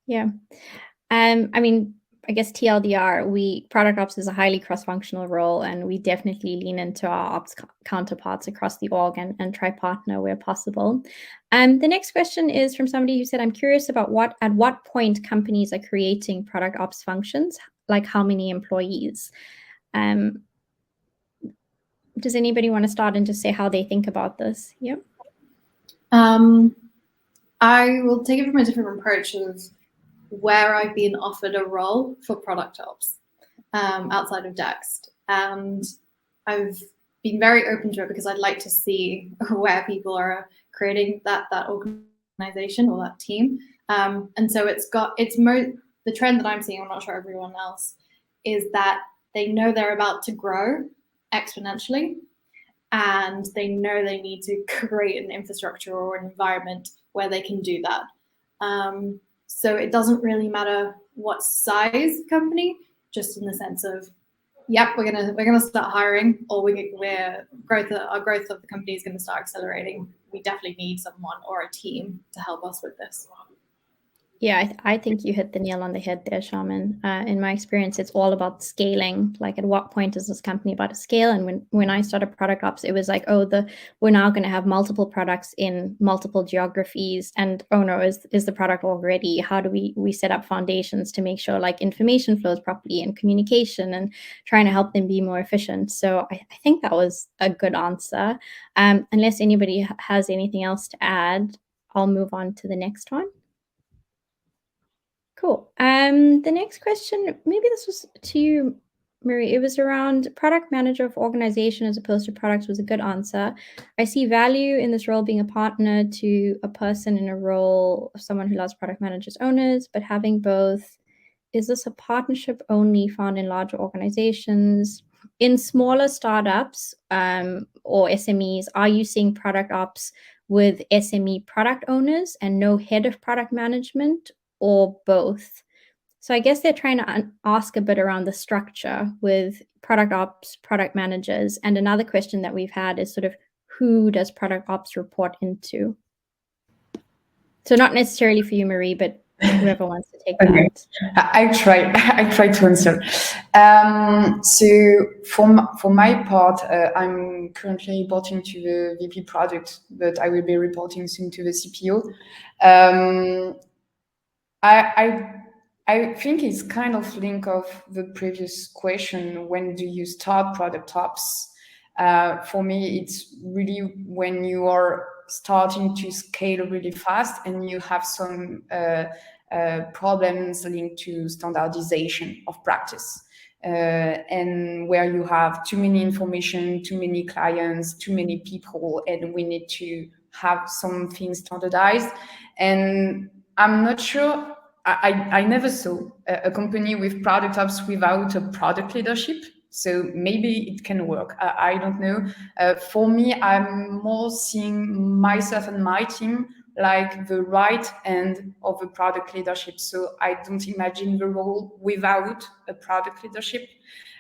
Yeah. I mean, I guess TLDR, product ops is a highly cross-functional role, and we definitely lean into our ops counterparts across the org and try partner where possible. The next question is from somebody who said, I'm curious about at what point companies are creating product ops functions, like how many employees? Does anybody want to start and just say how they think about this? Yep. I will take it from a different approach of where I've been offered a role for product ops outside of Dext. And I've been very open to it because I'd like to see where people are creating that organization or that team. And so the trend that I'm seeing, I'm not sure everyone else, is that they know they're about to grow exponentially, and they know they need to create an infrastructure or an environment where they can do that. So it doesn't really matter what size company, just in the sense of, yep, we're gonna start hiring, or our growth of the company is going to start accelerating. We definitely need someone or a team to help us with this. Yeah, I think you hit the nail on the head there, Shaman. In my experience, it's all about scaling. Like, at what point is this company about to scale? And when I started product ops, it was like, we're now going to have multiple products in multiple geographies. And oh no, is the product all ready? How do we set up foundations to make sure like information flows properly and communication, and trying to help them be more efficient? So I think that was a good answer. Unless anybody has anything else to add, I'll move on to the next one. Cool. The next question, maybe this was to you, Marie. It was around product manager of organization as opposed to products, was a good answer. I see value in this role being a partner to a person in a role of someone who loves product managers, owners, but having both, is this a partnership only found in larger organizations? In smaller startups or SMEs, are you seeing product ops with SME product owners and no head of product management, or both? So I guess they're trying to ask a bit around the structure with product ops, product managers. And another question that we've had is sort of, who does product ops report into? So not necessarily for you, Marie, but whoever wants to take Okay. that. I try to answer. So for my part, I'm currently reporting to the VP product, but I will be reporting soon to the CPO. I think it's kind of link of the previous question. When do you start product ops? For me, it's really when you are starting to scale really fast and you have some problems linked to standardization of practice. And where you have too many information, too many clients, too many people, and we need to have something standardized. And I'm not sure, I never saw a company with product ops without a product leadership. So maybe it can work. I don't know. For me, I'm more seeing myself and my team like the right end of the product leadership. So I don't imagine the role without a product leadership,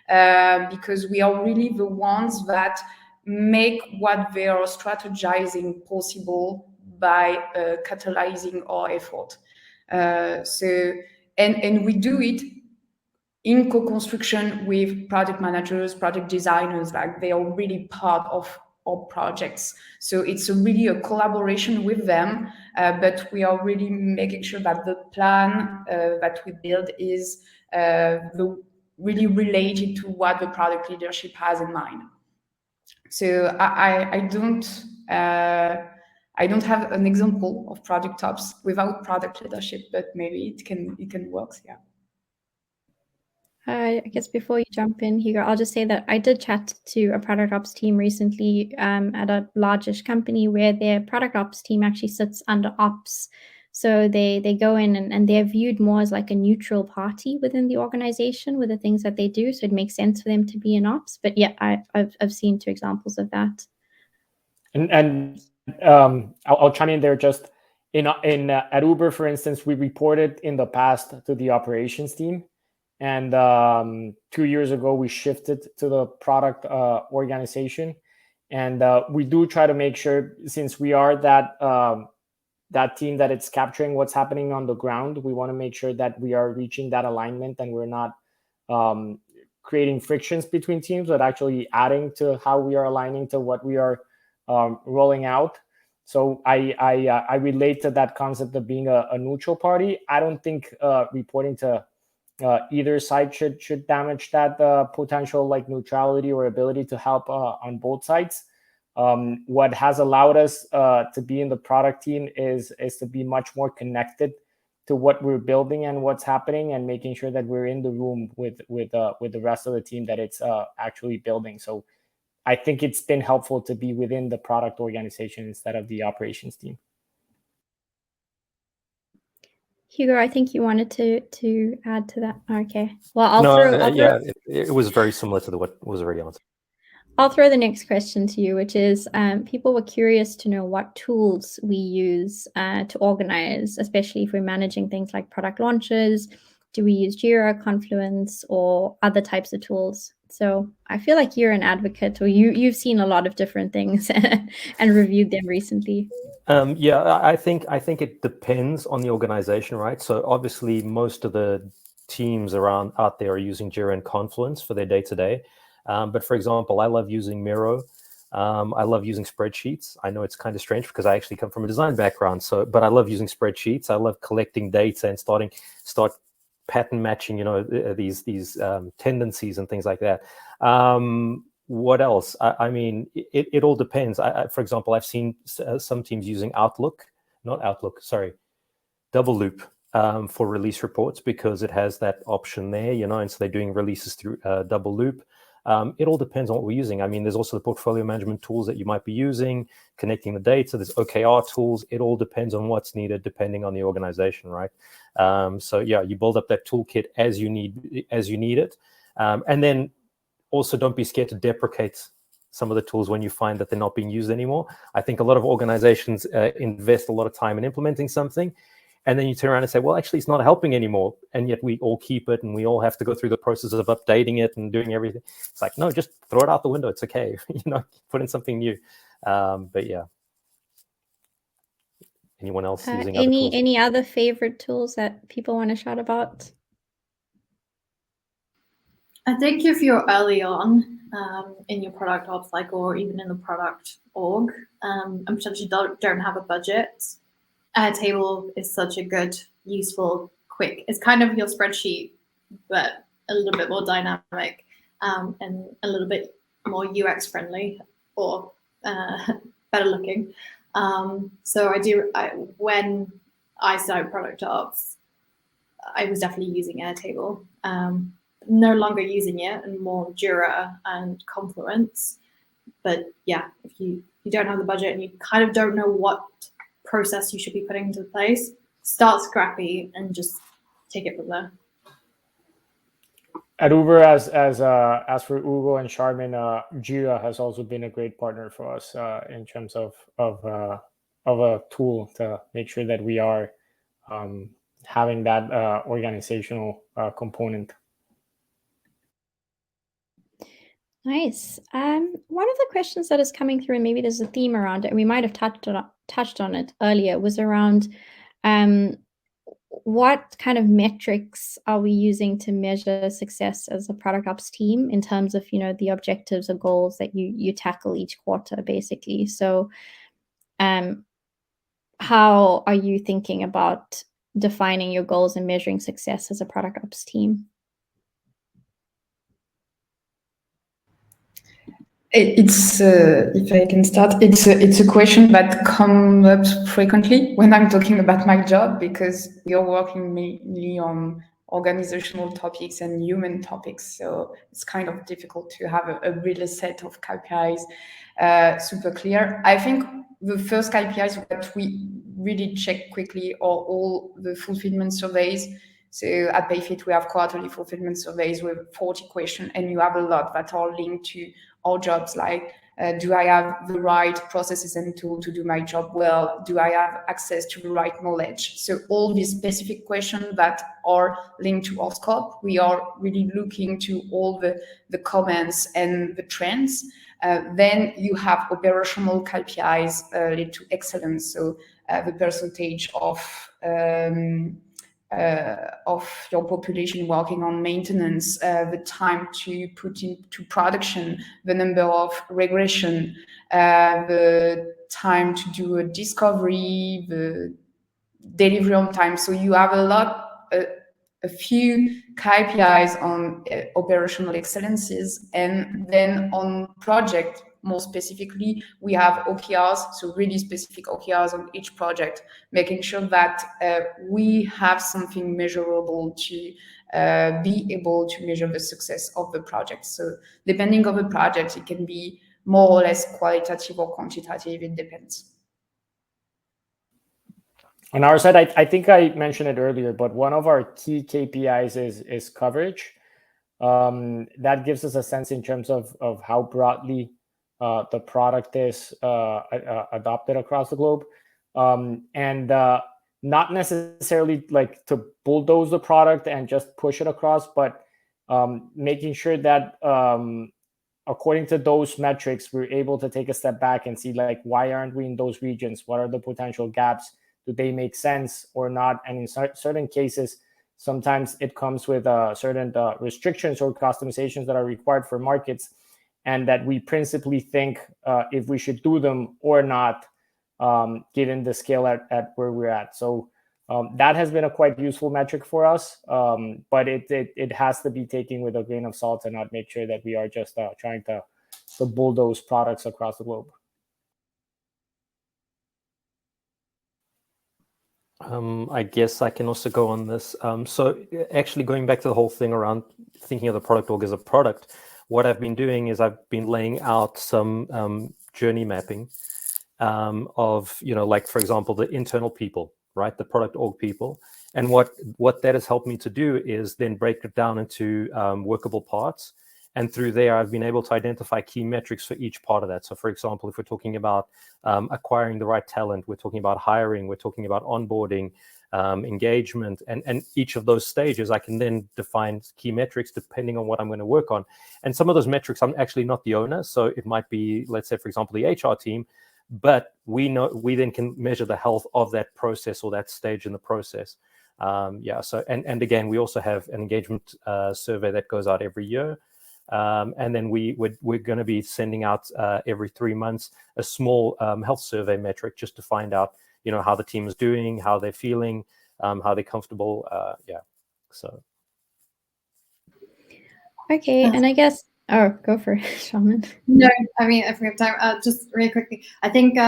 because we are really the ones that make what they are strategizing possible by catalyzing our effort. And we do it in co-construction with product managers, product designers. Like, they are really part of our projects. So it's really a collaboration with them, but we are really making sure that the plan that we build is really related to what the product leadership has in mind. So I don't have an example of product ops without product leadership, but maybe it can work. Yeah. I guess before you jump in, Hugo, I'll just say that I did chat to a product ops team recently at a largish company where their product ops team actually sits under ops. So they go in and they're viewed more as like a neutral party within the organization with the things that they do. So it makes sense for them to be in ops. But yeah, I've seen 2 examples of that. And I'll chime in there. Just at Uber, for instance, we reported in the past to the operations team. And 2 years ago, we shifted to the product organization. And we do try to make sure, since we are that team that it's capturing what's happening on the ground, we want to make sure that we are reaching that alignment and we're not creating frictions between teams, but actually adding to how we are aligning to what we are rolling out. So I relate to that concept of being a neutral party. I don't think reporting to either side should damage that potential like neutrality or ability to help on both sides. What has allowed us to be in the product team is to be much more connected to what we're building and what's happening, and making sure that we're in the room with the rest of the team that it's actually building. So I think it's been helpful to be within the product organization instead of the operations team. Hugo, I think you wanted to add to that. Okay. Well, it was very similar to what was already answered. I'll throw the next question to you, which is people were curious to know what tools we use to organize, especially if we're managing things like product launches. Do we use Jira, Confluence, or other types of tools? So I feel like you're an advocate, or you've seen a lot of different things and reviewed them recently. I think it depends on the organization, right? So obviously most of the teams out there are using Jira and Confluence for their day-to-day. But for example, I love using Miro. I love using spreadsheets. I know it's kind of strange because I actually come from a design background. But I love using spreadsheets. I love collecting data and start pattern matching, these tendencies and things like that. What else? I mean, it all depends. For example, I've seen some teams using Double Loop for release reports because it has that option there, and so they're doing releases through Double Loop. It all depends on what we're using. I mean, there's also the portfolio management tools that you might be using, connecting the data. There's OKR tools. It all depends on what's needed, depending on the organization, right? So yeah, you build up that toolkit as you need it, and then also don't be scared to deprecate some of the tools when you find that they're not being used anymore. I think a lot of organizations invest a lot of time in implementing something, and then you turn around and say, well, actually, it's not helping anymore. And yet we all keep it, and we all have to go through the process of updating it and doing everything. It's like, no, just throw it out the window. It's okay. Put in something new. But yeah. Anyone else using other tools? Any other favorite tools that people want to shout about? I think if you're early on in your product ops or even in the product org, and potentially don't have a budget, Airtable is such a good, useful, quick. It's kind of your spreadsheet, but a little bit more dynamic and a little bit more UX friendly or better looking. So when I started product ops, I was definitely using Airtable. No longer using it, and more Jira and Confluence. But yeah, if you don't have the budget and you kind of don't know what process you should be putting into place, start scrappy and just take it from there. At Uber, as for Hugo and Charmin, Jira has also been a great partner for us in terms of a tool to make sure that we are having that organizational component. Nice. One of the questions that is coming through, and maybe there's a theme around it, and we might have touched on it earlier, was around what kind of metrics are we using to measure success as a product ops team in terms of, the objectives or goals that you tackle each quarter, basically? So how are you thinking about defining your goals and measuring success as a product ops team? It's if I can start, it's a question that comes up frequently when I'm talking about my job, because we are working mainly on organizational topics and human topics, so it's kind of difficult to have a real set of KPIs super clear. I think the first KPIs that we really check quickly are all the fulfillment surveys. So at Payfit, we have quarterly fulfillment surveys with 40 questions, and you have a lot that are linked to our jobs, like do I have the right processes and tools to do my job well? Do I have access to the right knowledge? So all these specific questions that are linked to our scope, we are really looking to all the comments and the trends. Then you have operational KPIs linked to excellence. So the percentage of your population working on maintenance, the time to put into production, the number of regression, the time to do a discovery, the delivery on time. So you have a few KPIs on operational excellences, and then on project, more specifically, we have OKRs, so really specific OKRs on each project, making sure that we have something measurable to be able to measure the success of the project. So depending on the project, it can be more or less qualitative or quantitative, it depends. On our side, I think I mentioned it earlier, but one of our key KPIs is coverage. That gives us a sense in terms of how broadly the product is adopted across the globe. And not necessarily like to bulldoze the product and just push it across, but making sure that according to those metrics, we're able to take a step back and see, like, why aren't we in those regions? What are the potential gaps? Do they make sense or not? And in certain cases, sometimes it comes with certain restrictions or customizations that are required for markets, and that we principally think if we should do them or not, given the scale at where we're at. So that has been a quite useful metric for us, but it has to be taken with a grain of salt and not make sure that we are just trying to bulldoze products across the globe. I guess I can also go on this. So actually going back to the whole thing around thinking of the product org as a product, what I've been doing is I've been laying out some journey mapping of, like, for example, the internal people, right? The product org people. And what that has helped me to do is then break it down into workable parts. And through there, I've been able to identify key metrics for each part of that. So for example, if we're talking about acquiring the right talent, we're talking about hiring, we're talking about onboarding, engagement, and each of those stages, I can then define key metrics depending on what I'm going to work on. And some of those metrics, I'm actually not the owner. So it might be, let's say, for example, the HR team, but we then can measure the health of that process or that stage in the process. So, and again, we also have an engagement survey that goes out every year. And then we're going to be sending out every 3 months a small health survey metric just to find out, how the team is doing, how they're feeling, how they're comfortable. So. Okay, and I guess, go for it, Shaman. No, I mean, if we have time, just really quickly, I think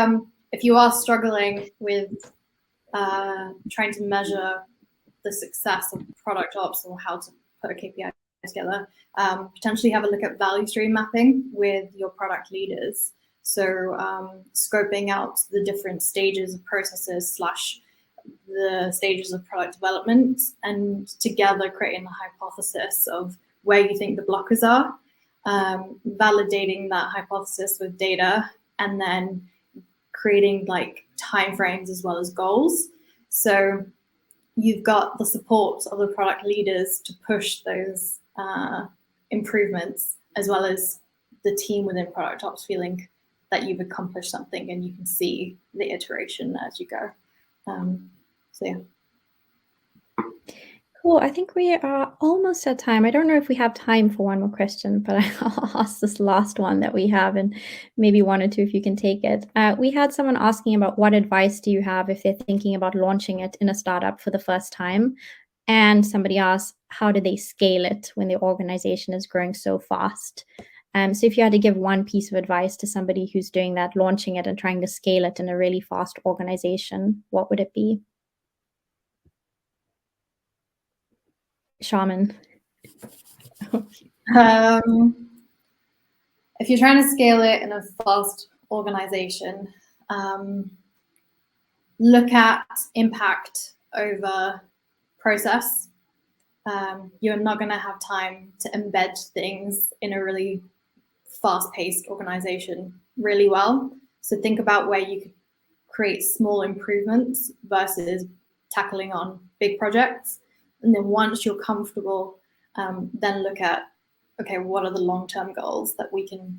if you are struggling with trying to measure the success of product ops or how to put a KPI together, potentially have a look at value stream mapping with your product leaders. So scoping out the different stages of processes / the stages of product development, and together creating a hypothesis of where you think the blockers are, validating that hypothesis with data, and then creating like timeframes as well as goals. So you've got the support of the product leaders to push those improvements, as well as the team within product ops feeling that you've accomplished something and you can see the iteration as you go. So yeah. Cool. I think we are almost at time. I don't know if we have time for one more question, but I'll ask this last one that we have, and maybe one or two if you can take it. We had someone asking about what advice do you have if they're thinking about launching it in a startup for the first time? And somebody asked, how do they scale it when the organization is growing so fast? So if you had to give one piece of advice to somebody who's doing that, launching it and trying to scale it in a really fast organization, what would it be? Shaman. If you're trying to scale it in a fast organization, look at impact over process. You're not going to have time to embed things in a really fast-paced organization really well. So think about where you could create small improvements versus tackling on big projects. And then once you're comfortable, then look at, okay, what are the long-term goals that we can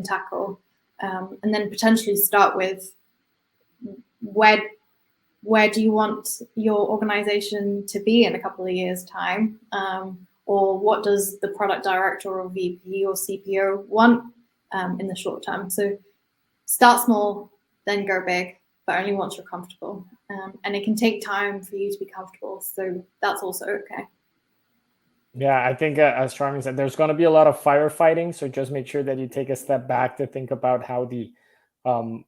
tackle? And then potentially start with where do you want your organization to be in a couple of years' time? Or what does the product director or VP or CPO want in the short term? So start small, then go big, but only once you're comfortable. And it can take time for you to be comfortable. So that's also okay. Yeah, I think as Charmin said, there's going to be a lot of firefighting. So just make sure that you take a step back to think about how the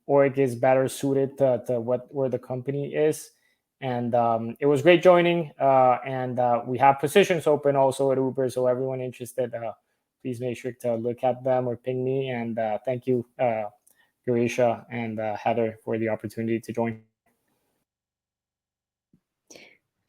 org is better suited to where the company is. And it was great joining. And we have positions open also at Uber. So everyone interested, please make sure to look at them or ping me. And thank you, Garisha and Heather, for the opportunity to join.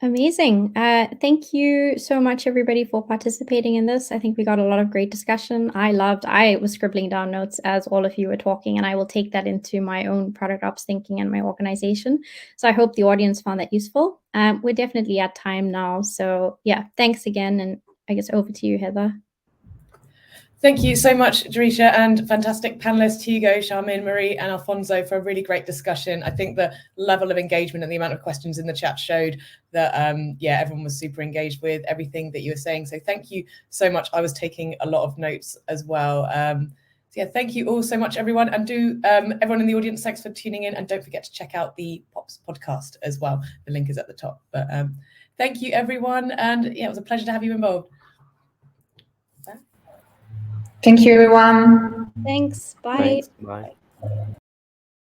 Amazing. Thank you so much, everybody, for participating in this. I think we got a lot of great discussion. I was scribbling down notes as all of you were talking, and I will take that into my own product ops thinking and my organization. So I hope the audience found that useful. We're definitely at time now. So yeah, thanks again. And I guess over to you, Heather. Thank you so much, Darisha, and fantastic panelists, Hugo, Charmin, Marie, and Alfonso, for a really great discussion. I think the level of engagement and the amount of questions in the chat showed that, everyone was super engaged with everything that you were saying. So thank you so much. I was taking a lot of notes as well. So yeah, thank you all so much, everyone. And everyone in the audience, thanks for tuning in. And don't forget to check out the POPs podcast as well. The link is at the top. But thank you, everyone. And yeah, it was a pleasure to have you involved. Thank you, everyone. Thanks. Bye. Thanks. Bye.